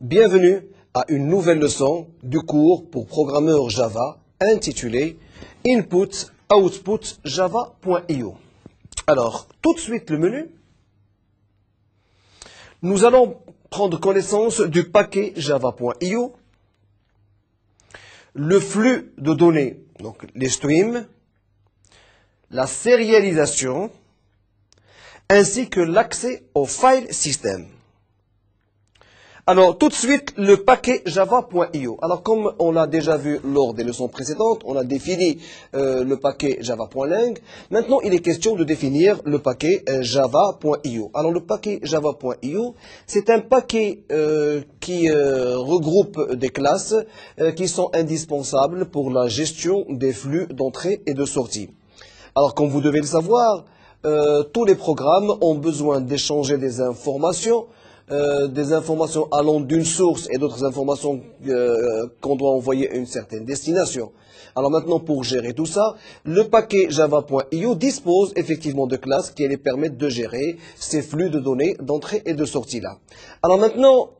Bienvenue à une nouvelle leçon du cours pour programmeurs Java intitulé Input Output Java.io. Alors, tout de suite le menu. Nous allons prendre connaissance du paquet Java.io, le flux de données, donc les streams, la sérialisation, ainsi que l'accès au file system. Alors, tout de suite, le paquet Java.io. Alors, comme on l'a déjà vu lors des leçons précédentes, on a défini le paquet Java.lang. Maintenant, il est question de définir le paquet Java.io. Alors, le paquet Java.io, c'est un paquet qui regroupe des classes qui sont indispensables pour la gestion des flux d'entrée et de sortie. Alors, comme vous devez le savoir, tous les programmes ont besoin d'échanger des informations allant d'une source et d'autres informations qu'on doit envoyer à une certaine destination. Alors maintenant, pour gérer tout ça, le paquet Java.io dispose effectivement de classes qui les permettent de gérer ces flux de données d'entrée et de sortie là. Alors maintenant,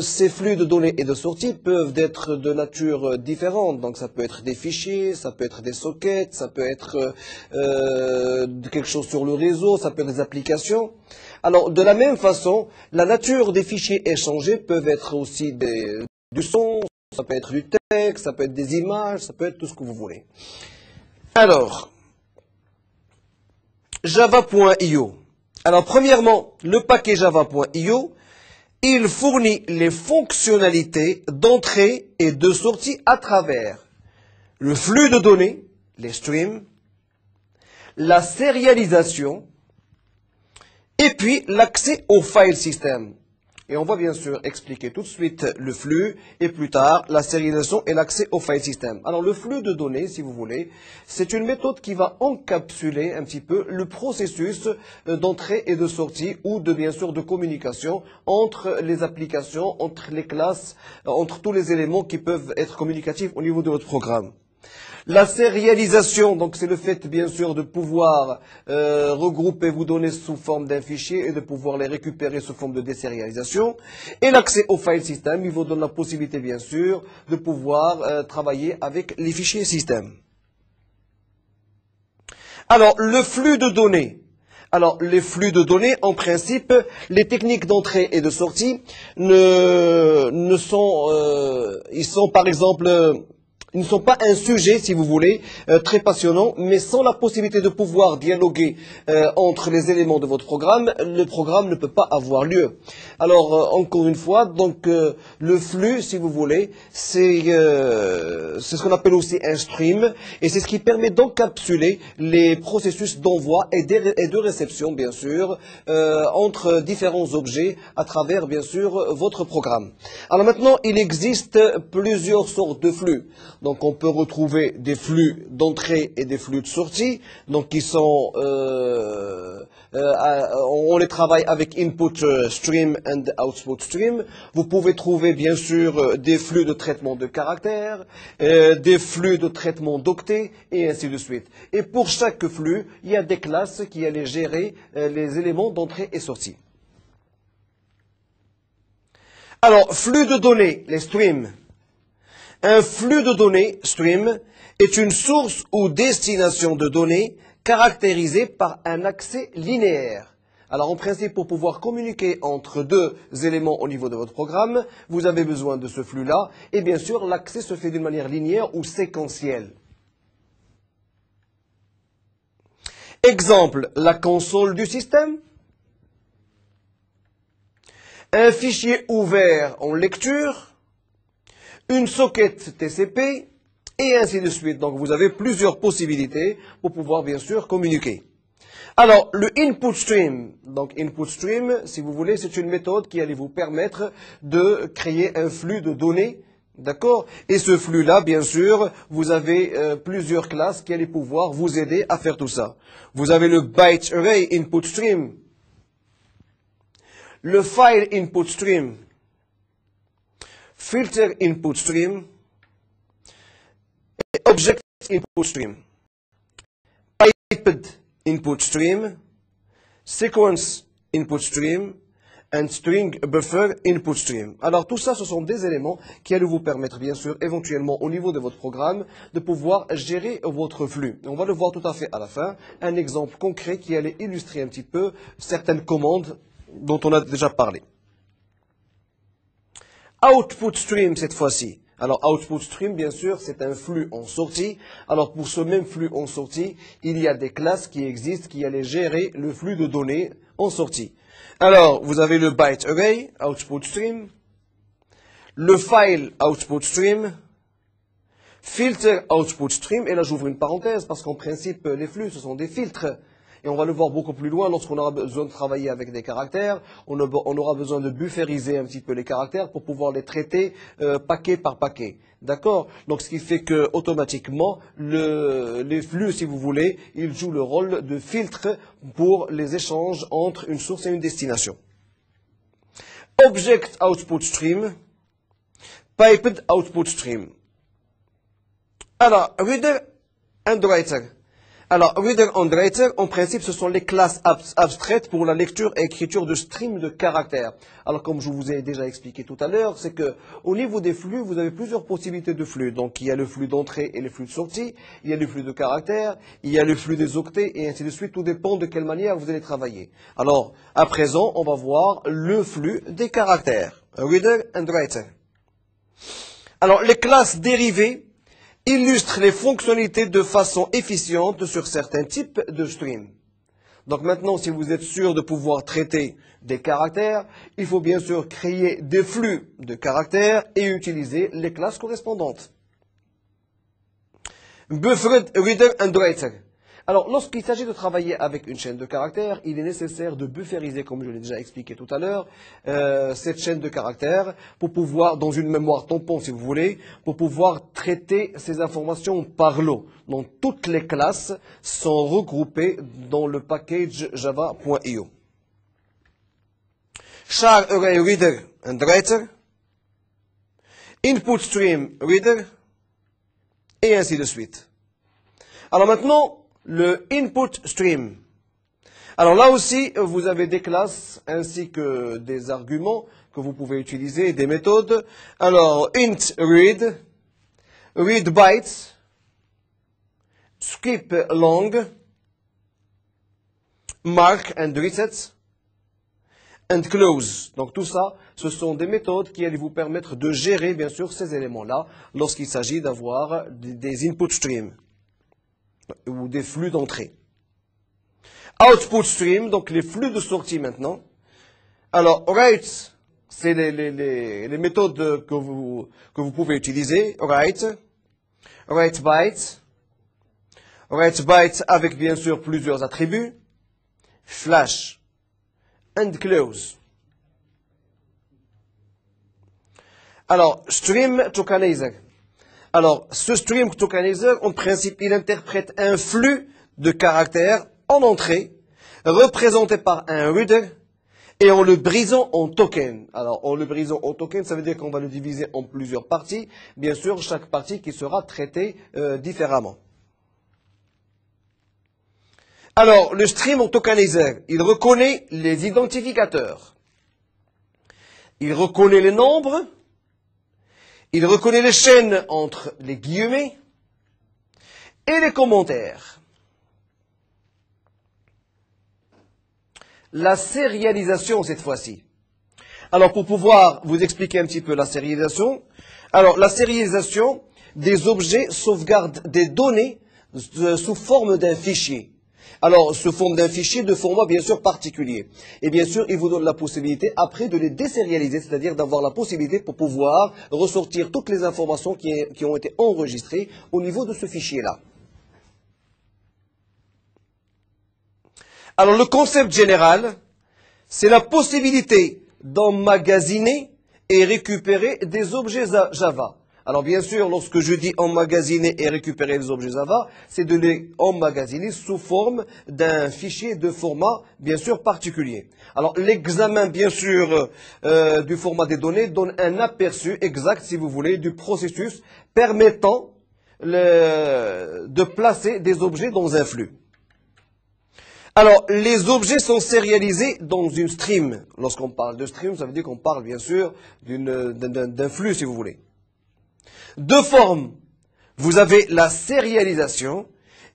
ces flux de données et de sortie peuvent être de nature différente. Donc ça peut être des fichiers, ça peut être des sockets, ça peut être quelque chose sur le réseau, ça peut être des applications. Alors, de la même façon, la nature des fichiers échangés peuvent être aussi du son, ça peut être du texte, ça peut être des images, ça peut être tout ce que vous voulez. Alors, Java.io. Alors, premièrement, le paquet Java.io, il fournit les fonctionnalités d'entrée et de sortie à travers le flux de données, les streams, la sérialisation, et puis l'accès au file system. Et on va bien sûr expliquer tout de suite le flux et plus tard la sérialisation et l'accès au file system. Alors le flux de données, si vous voulez, c'est une méthode qui va encapsuler un petit peu le processus d'entrée et de sortie ou de bien sûr de communication entre les applications, entre les classes, entre tous les éléments qui peuvent être communicatifs au niveau de votre programme. La sérialisation, donc c'est le fait bien sûr de pouvoir regrouper vos données sous forme d'un fichier et de pouvoir les récupérer sous forme de désérialisation. Et l'accès au file system, il vous donne la possibilité bien sûr de pouvoir travailler avec les fichiers système. Alors le flux de données. Alors, les flux de données, en principe, les techniques d'entrée et de sortie ils sont par exemple... Ils ne sont pas un sujet, si vous voulez, très passionnant, mais sans la possibilité de pouvoir dialoguer entre les éléments de votre programme, le programme ne peut pas avoir lieu. Alors, encore une fois, donc le flux, si vous voulez, c'est ce qu'on appelle aussi un stream, et c'est ce qui permet d'encapsuler les processus d'envoi et de réception, bien sûr, entre différents objets à travers, bien sûr, votre programme. Alors maintenant, il existe plusieurs sortes de flux. Donc on peut retrouver des flux d'entrée et des flux de sortie, donc qui sont, on les travaille avec input stream and output stream. Vous pouvez trouver bien sûr des flux de traitement de caractères, des flux de traitement d'octets et ainsi de suite. Et pour chaque flux, il y a des classes qui allaient gérer les éléments d'entrée et sortie. Alors, flux de données, les streams. Un flux de données, stream, est une source ou destination de données caractérisée par un accès linéaire. Alors en principe, pour pouvoir communiquer entre deux éléments au niveau de votre programme, vous avez besoin de ce flux-là. Et bien sûr, l'accès se fait d'une manière linéaire ou séquentielle. Exemple, la console du système. Un fichier ouvert en lecture. Une socket TCP, et ainsi de suite. Donc vous avez plusieurs possibilités pour pouvoir bien sûr communiquer. Alors, le input stream, donc input stream, si vous voulez, c'est une méthode qui allait vous permettre de créer un flux de données, d'accord? Et ce flux-là, bien sûr, vous avez plusieurs classes qui allaient pouvoir vous aider à faire tout ça. Vous avez le byte array input stream, le file input stream, filter input stream, et object input stream, piped input stream, sequence input stream, and string buffer input stream. Alors tout ça, ce sont des éléments qui allaient vous permettre, bien sûr, éventuellement au niveau de votre programme, de pouvoir gérer votre flux. On va le voir tout à fait à la fin, un exemple concret qui allait illustrer un petit peu certaines commandes dont on a déjà parlé. Output stream cette fois-ci. Alors, output stream, bien sûr, c'est un flux en sortie. Alors, pour ce même flux en sortie, il y a des classes qui existent qui allaient gérer le flux de données en sortie. Alors, vous avez le byte array, output stream, le file output stream, filter output stream, et là j'ouvre une parenthèse parce qu'en principe, les flux, ce sont des filtres. Et on va le voir beaucoup plus loin lorsqu'on aura besoin de travailler avec des caractères. On aura besoin de bufferiser un petit peu les caractères pour pouvoir les traiter paquet par paquet. D'accord? Donc ce qui fait que automatiquement, les flux, si vous voulez, ils jouent le rôle de filtre pour les échanges entre une source et une destination. Object output stream, piped output stream. Alors, reader and writer. Alors, reader and writer, en principe, ce sont les classes abstraites pour la lecture et écriture de streams de caractères. Alors, comme je vous ai déjà expliqué tout à l'heure, c'est que au niveau des flux, vous avez plusieurs possibilités de flux. Donc, il y a le flux d'entrée et le flux de sortie, il y a le flux de caractères, il y a le flux des octets, et ainsi de suite. Tout dépend de quelle manière vous allez travailler. Alors, à présent, on va voir le flux des caractères. Reader and writer. Alors, les classes dérivées illustre les fonctionnalités de façon efficiente sur certains types de streams. Donc maintenant, si vous êtes sûr de pouvoir traiter des caractères, il faut bien sûr créer des flux de caractères et utiliser les classes correspondantes. Buffered Reader and Writer. Alors, lorsqu'il s'agit de travailler avec une chaîne de caractères, il est nécessaire de bufferiser, comme je l'ai déjà expliqué tout à l'heure, cette chaîne de caractères pour pouvoir, dans une mémoire tampon si vous voulez, pour pouvoir traiter ces informations par lot. Donc, toutes les classes sont regroupées dans le package java.io. Char Array Reader and Writer, Input Stream Reader, et ainsi de suite. Alors maintenant, le input stream. Alors là aussi, vous avez des classes ainsi que des arguments que vous pouvez utiliser, des méthodes. Alors, int read, read bytes, skip long, mark and reset, and close. Donc tout ça, ce sont des méthodes qui allaient vous permettre de gérer, bien sûr, ces éléments-là lorsqu'il s'agit d'avoir des input streams ou des flux d'entrée. Output stream, donc les flux de sortie maintenant. Alors, write, c'est les méthodes que vous pouvez utiliser. Write byte avec bien sûr plusieurs attributs. Flash and close. Alors, stream tokenizer. Alors, ce stream tokenizer, en principe, il interprète un flux de caractères en entrée, représenté par un reader, et en le brisant en token. Alors, en le brisant en token, ça veut dire qu'on va le diviser en plusieurs parties. Bien sûr, chaque partie qui sera traitée différemment. Alors, le stream tokenizer, il reconnaît les identificateurs. Il reconnaît les nombres. Il reconnaît les chaînes entre les guillemets et les commentaires. La sérialisation cette fois-ci. Alors pour pouvoir vous expliquer un petit peu la sérialisation, alors la sérialisation des objets sauvegarde des données sous forme d'un fichier. Alors, sous forme d'un fichier de format bien sûr particulier. Et bien sûr, il vous donne la possibilité après de les désérialiser, c'est-à-dire d'avoir la possibilité pour pouvoir ressortir toutes les informations qui ont été enregistrées au niveau de ce fichier-là. Alors, le concept général, c'est la possibilité d'emmagasiner et récupérer des objets Java. Alors bien sûr, lorsque je dis emmagasiner et récupérer les objets Java, c'est de les emmagasiner sous forme d'un fichier de format bien sûr particulier. Alors l'examen bien sûr du format des données donne un aperçu exact, si vous voulez, du processus permettant de placer des objets dans un flux. Alors, les objets sont sérialisés dans une stream. Lorsqu'on parle de stream, ça veut dire qu'on parle bien sûr d'un flux, si vous voulez. Deux formes. Vous avez la sérialisation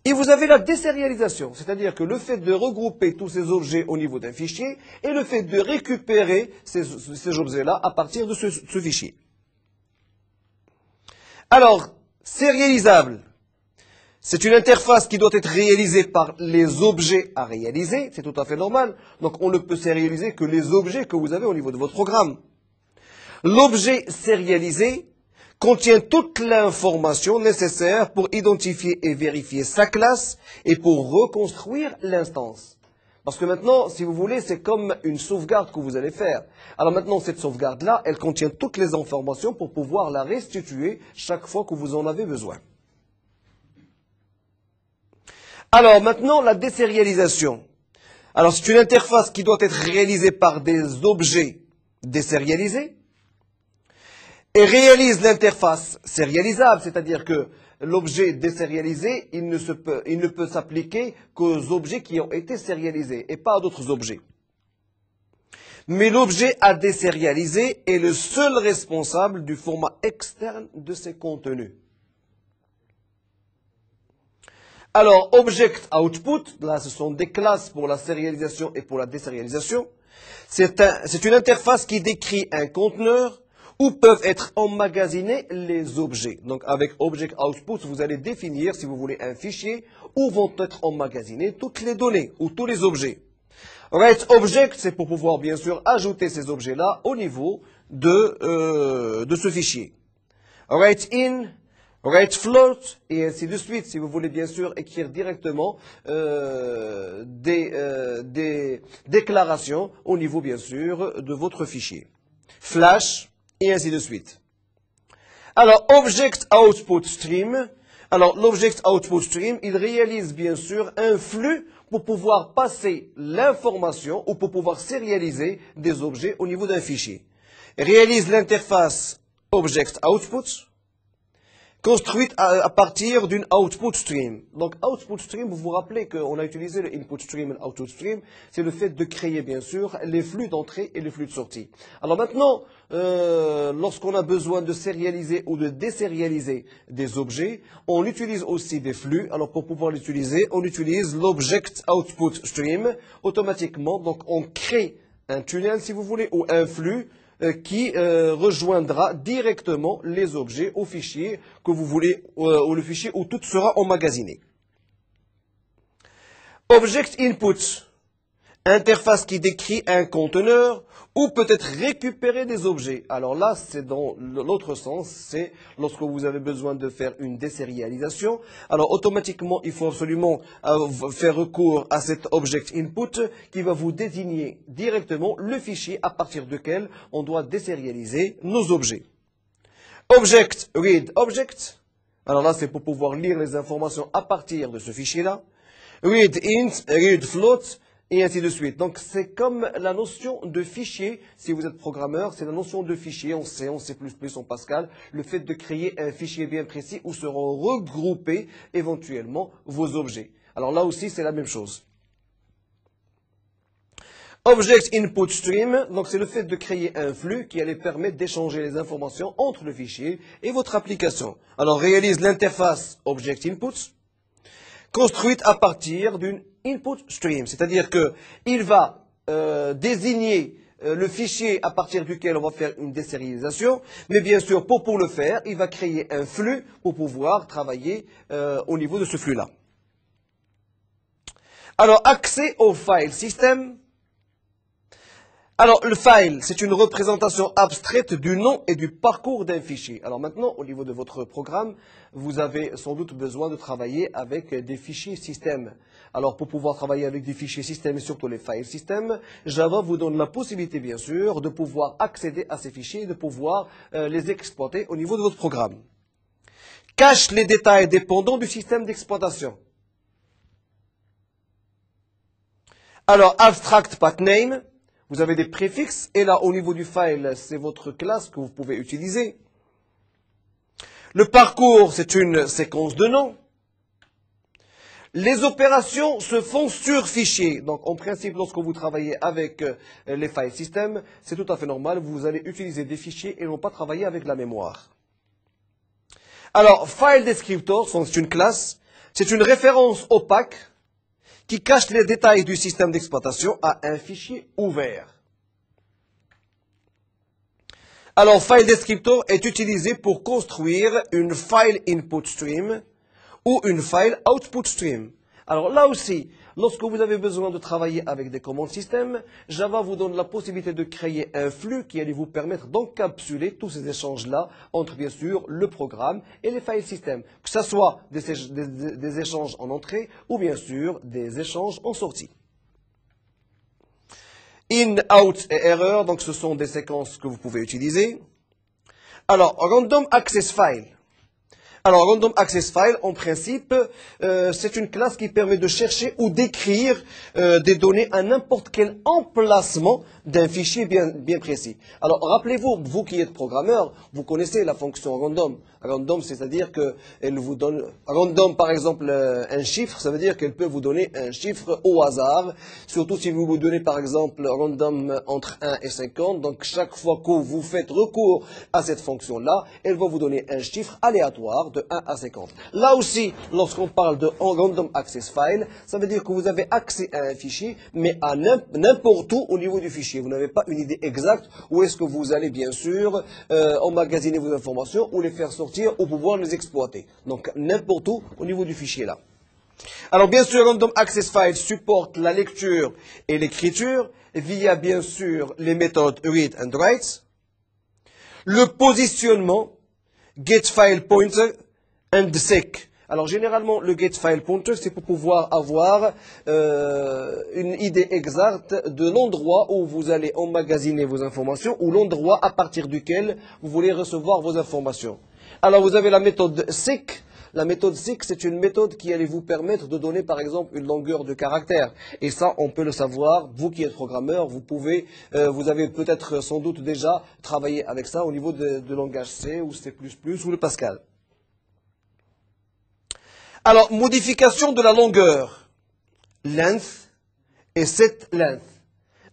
et vous avez la désérialisation. C'est-à-dire que le fait de regrouper tous ces objets au niveau d'un fichier et le fait de récupérer ces objets-là à partir de ce fichier. Alors, sérialisable. C'est une interface qui doit être réalisée par les objets à réaliser, c'est tout à fait normal. Donc on ne peut sérialiser que les objets que vous avez au niveau de votre programme. L'objet sérialisé contient toute l'information nécessaire pour identifier et vérifier sa classe et pour reconstruire l'instance. Parce que maintenant, si vous voulez, c'est comme une sauvegarde que vous allez faire. Alors maintenant, cette sauvegarde-là, elle contient toutes les informations pour pouvoir la restituer chaque fois que vous en avez besoin. Alors maintenant, la désérialisation. Alors c'est une interface qui doit être réalisée par des objets désérialisés et réalise l'interface sérialisable, c'est-à-dire que l'objet désérialisé, il ne peut s'appliquer qu'aux objets qui ont été sérialisés et pas à d'autres objets. Mais l'objet à désérialiser est le seul responsable du format externe de ses contenus. Alors, Object Output, là ce sont des classes pour la sérialisation et pour la désérialisation. C'est une interface qui décrit un conteneur où peuvent être emmagasinés les objets. Donc avec Object Output, vous allez définir, si vous voulez, un fichier où vont être emmagasinées toutes les données ou tous les objets. Write Object, c'est pour pouvoir bien sûr ajouter ces objets-là au niveau de ce fichier. Write In, write float, et ainsi de suite, si vous voulez bien sûr écrire directement des déclarations au niveau bien sûr de votre fichier. Flash, et ainsi de suite. Alors, Object Output Stream. Alors, l'Object Output Stream, il réalise bien sûr un flux pour pouvoir passer l'information ou pour pouvoir sérialiser des objets au niveau d'un fichier. Il réalise l'interface Object Output, construite à partir d'une output stream. Donc, output stream, vous vous rappelez qu'on a utilisé le input stream et l'output stream, c'est le fait de créer, bien sûr, les flux d'entrée et les flux de sortie. Alors maintenant, lorsqu'on a besoin de sérialiser ou de désérialiser des objets, on utilise aussi des flux. Alors, pour pouvoir l'utiliser, on utilise l'object output stream automatiquement. Donc, on crée un tunnel, si vous voulez, ou un flux qui rejoindra directement les objets au fichier que vous voulez, ou le fichier où tout sera emmagasiné. Object Input, interface qui décrit un conteneur où peut être récupéré des objets. Alors là, c'est dans l'autre sens, c'est lorsque vous avez besoin de faire une désérialisation. Alors automatiquement, il faut absolument faire recours à cet Object Input qui va vous désigner directement le fichier à partir duquel on doit désérialiser nos objets. Object Read Object. Alors là, c'est pour pouvoir lire les informations à partir de ce fichier-là. Read Int, Read Float, et ainsi de suite. Donc c'est comme la notion de fichier, si vous êtes programmeur, c'est la notion de fichier en C, en C++, en Pascal, le fait de créer un fichier bien précis où seront regroupés éventuellement vos objets. Alors là aussi, c'est la même chose. Object Input Stream, donc c'est le fait de créer un flux qui allait permettre d'échanger les informations entre le fichier et votre application. Alors réalise l'interface Object Input, construite à partir d'une input stream, c'est-à-dire qu'il va désigner le fichier à partir duquel on va faire une désérialisation, mais bien sûr, pour le faire, il va créer un flux pour pouvoir travailler au niveau de ce flux-là. Alors, accès au file system. Alors, le file, c'est une représentation abstraite du nom et du parcours d'un fichier. Alors maintenant, au niveau de votre programme, vous avez sans doute besoin de travailler avec des fichiers système. Alors, pour pouvoir travailler avec des fichiers système et surtout les files système, Java vous donne la possibilité, bien sûr, de pouvoir accéder à ces fichiers et de pouvoir les exploiter au niveau de votre programme. Cache les détails dépendants du système d'exploitation. Alors, abstract pathname. Vous avez des préfixes, et là, au niveau du file, c'est votre classe que vous pouvez utiliser. Le parcours, c'est une séquence de noms. Les opérations se font sur fichier. Donc, en principe, lorsque vous travaillez avec les file systems, c'est tout à fait normal. Vous allez utiliser des fichiers et non pas travailler avec la mémoire. Alors, file descriptor, c'est une classe. C'est une référence opaque qui cache les détails du système d'exploitation à un fichier ouvert. Alors, file descriptor est utilisé pour construire une file input stream ou une file output stream. Alors là aussi, lorsque vous avez besoin de travailler avec des commandes système, Java vous donne la possibilité de créer un flux qui allait vous permettre d'encapsuler tous ces échanges-là entre, bien sûr, le programme et les files système. Que ce soit des échanges en entrée ou, bien sûr, des échanges en sortie. In, out et error, donc ce sont des séquences que vous pouvez utiliser. Alors, random access file. Alors, Random Access File, en principe, c'est une classe qui permet de chercher ou d'écrire des données à n'importe quel emplacement d'un fichier bien précis. Alors, rappelez-vous, vous qui êtes programmeur, vous connaissez la fonction random. Random, c'est-à-dire qu'elle vous donne, random par exemple, un chiffre, ça veut dire qu'elle peut vous donner un chiffre au hasard, surtout si vous donnez par exemple random entre 1 et 50, donc chaque fois que vous faites recours à cette fonction-là, elle va vous donner un chiffre aléatoire de 1 à 50. Là aussi, lorsqu'on parle de random access file, ça veut dire que vous avez accès à un fichier, mais à n'importe où au niveau du fichier. Vous n'avez pas une idée exacte où est-ce que vous allez, bien sûr, emmagasiner vos informations ou les faire sortir ou pouvoir les exploiter. Donc, n'importe où au niveau du fichier là. Alors, bien sûr, Random Access File supporte la lecture et l'écriture via, bien sûr, les méthodes read and write, le positionnement, getFilePointer and seek. Alors, généralement, le getFilePointer, c'est pour pouvoir avoir une idée exacte de l'endroit où vous allez emmagasiner vos informations ou l'endroit à partir duquel vous voulez recevoir vos informations. Alors, vous avez la méthode seek. La méthode seek, c'est une méthode qui allait vous permettre de donner, par exemple, une longueur de caractère. Et ça, on peut le savoir. Vous qui êtes programmeur, vous avez peut-être sans doute déjà travaillé avec ça au niveau de langage C ou C++ ou le Pascal. Alors, modification de la longueur. Length et set length.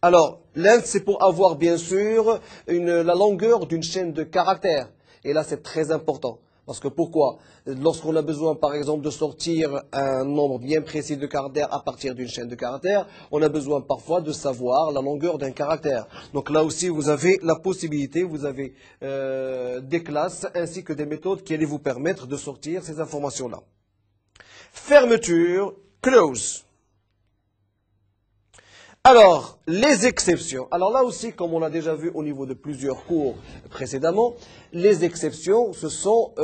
Alors, length, c'est pour avoir, bien sûr, la longueur d'une chaîne de caractères. Et là, c'est très important. Parce que pourquoi? Lorsqu'on a besoin, par exemple, de sortir un nombre bien précis de caractères à partir d'une chaîne de caractères, on a besoin parfois de savoir la longueur d'un caractère. Donc là aussi, vous avez la possibilité, vous avez des classes ainsi que des méthodes qui allaient vous permettre de sortir ces informations-là. Fermeture, close. Alors, les exceptions. Alors là aussi, comme on l'a déjà vu au niveau de plusieurs cours précédemment, les exceptions, ce sont,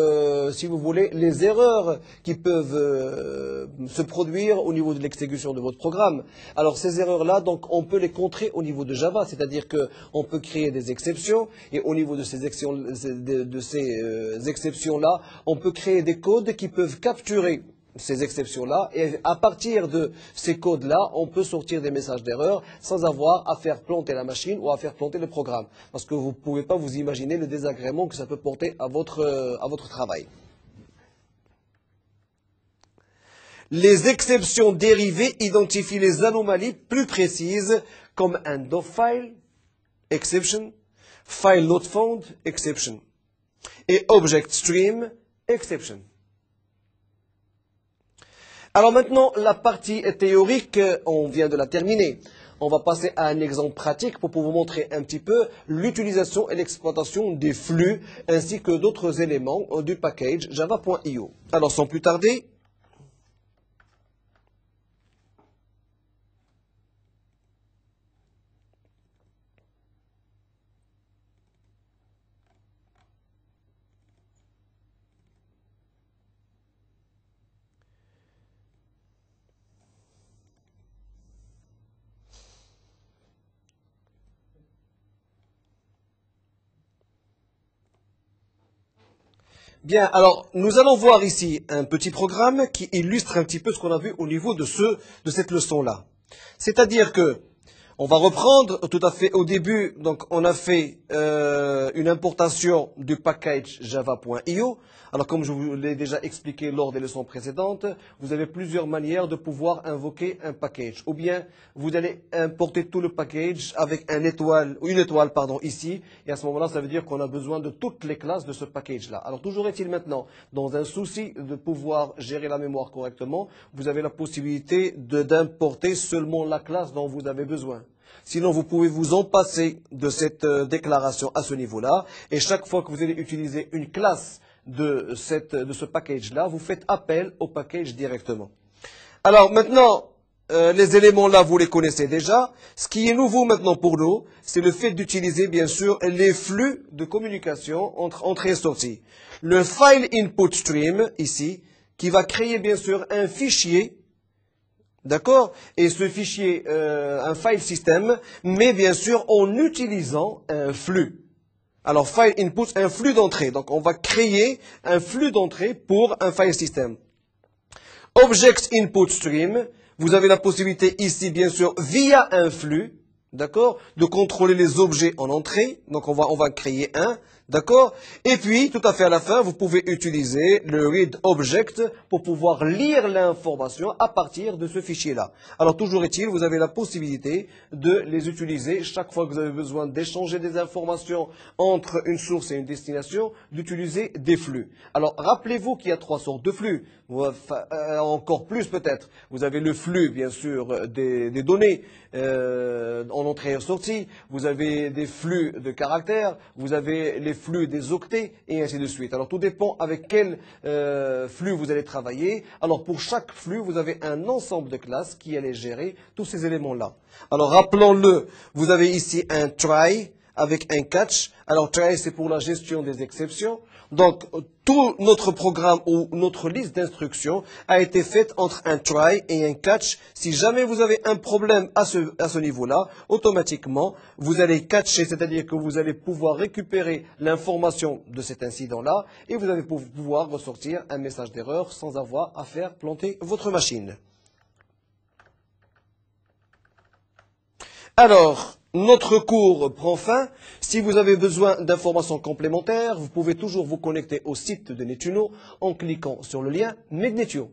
si vous voulez, les erreurs qui peuvent se produire au niveau de l'exécution de votre programme. Alors ces erreurs-là, donc, on peut les contrer au niveau de Java, c'est-à-dire qu'on peut créer des exceptions, et au niveau de ces exceptions-là, on peut créer des codes qui peuvent capturer ces exceptions-là, et à partir de ces codes-là, on peut sortir des messages d'erreur sans avoir à faire planter la machine ou à faire planter le programme. Parce que vous ne pouvez pas vous imaginer le désagrément que ça peut porter à votre travail. Les exceptions dérivées identifient les anomalies plus précises comme end of file, exception, file not found, exception, et object stream, exception. Alors maintenant, la partie théorique, on vient de la terminer. On va passer à un exemple pratique pour vous montrer un petit peu l'utilisation et l'exploitation des flux ainsi que d'autres éléments du package java.io. Alors sans plus tarder, Bien, alors nous allons voir ici un petit programme qui illustre un petit peu ce qu'on a vu au niveau de cette leçon-là. C'est-à-dire que on va reprendre tout à fait au début. Donc on a fait une importation du package java.io. Alors comme je vous l'ai déjà expliqué lors des leçons précédentes, vous avez plusieurs manières de pouvoir invoquer un package. Ou bien vous allez importer tout le package avec une étoile ici. Et à ce moment-là, ça veut dire qu'on a besoin de toutes les classes de ce package-là. Alors toujours est-il maintenant, dans un souci de pouvoir gérer la mémoire correctement, vous avez la possibilité d'importer seulement la classe dont vous avez besoin. Sinon, vous pouvez vous en passer de cette déclaration à ce niveau-là. Et chaque fois que vous allez utiliser une classe de ce package-là, vous faites appel au package directement. Alors maintenant, les éléments-là, vous les connaissez déjà. Ce qui est nouveau maintenant pour nous, c'est le fait d'utiliser, bien sûr, les flux de communication entre entrée et sortie. Le file input stream, ici, qui va créer, bien sûr, un fichier. D'accord? Et ce fichier, un file system, mais bien sûr en utilisant un flux. Alors, file input, un flux d'entrée. Donc, on va créer un flux d'entrée pour un file system. Object input stream, vous avez la possibilité ici, bien sûr, via un flux, d'accord, de contrôler les objets en entrée. Donc, on va créer un. D'accord? Et puis, tout à fait à la fin, vous pouvez utiliser le read object pour pouvoir lire l'information à partir de ce fichier-là. Alors, toujours est-il, vous avez la possibilité de les utiliser chaque fois que vous avez besoin d'échanger des informations entre une source et une destination, d'utiliser des flux. Alors, rappelez-vous qu'il y a trois sortes de flux. Encore plus peut-être. Vous avez le flux, bien sûr, des données en entrée et en sortie. Vous avez des flux de caractères. Vous avez les flux des octets et ainsi de suite. Alors tout dépend avec quel flux vous allez travailler. Alors pour chaque flux, vous avez un ensemble de classes qui allait gérer tous ces éléments-là. Alors rappelons-le, vous avez ici un try avec un catch. Alors try, c'est pour la gestion des exceptions. Donc tout notre programme ou notre liste d'instructions a été faite entre un try et un catch. Si jamais vous avez un problème à ce niveau-là, automatiquement, vous allez catcher, c'est-à-dire que vous allez pouvoir récupérer l'information de cet incident-là et vous allez pouvoir ressortir un message d'erreur sans avoir à faire planter votre machine. Alors, notre cours prend fin. Si vous avez besoin d'informations complémentaires, vous pouvez toujours vous connecter au site de Netuno en cliquant sur le lien Magnetio.